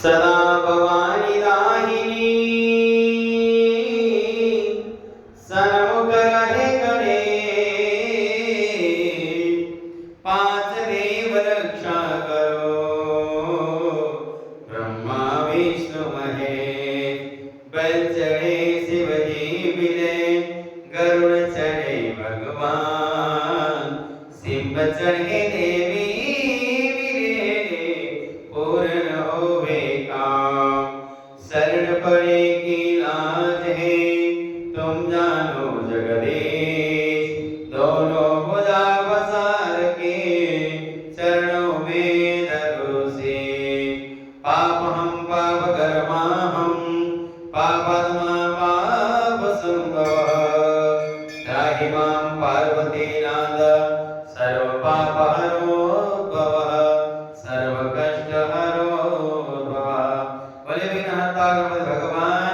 सदा भवानी दाहिनी सन्मुख रहे गणेश पाच देव रक्षा करो ब्रह्मा विष्णु महेश बल चढ़े शिव जी मिले गरुड़ चढ़े भगवान सिंह चढ़े देवी मिले पूर्ण होवे काम शरण पड़े की लाज है तुम जानो जगदीश दोनों भुजा पसार के चरणों में धरो से पाप हम पाप कर्मा हम पापात्मा पाप संभव त्राहि मां पार्वती नाथ सर्व पाप हरो भव सर्व कष्ट हरो भव बोले बिना भगवान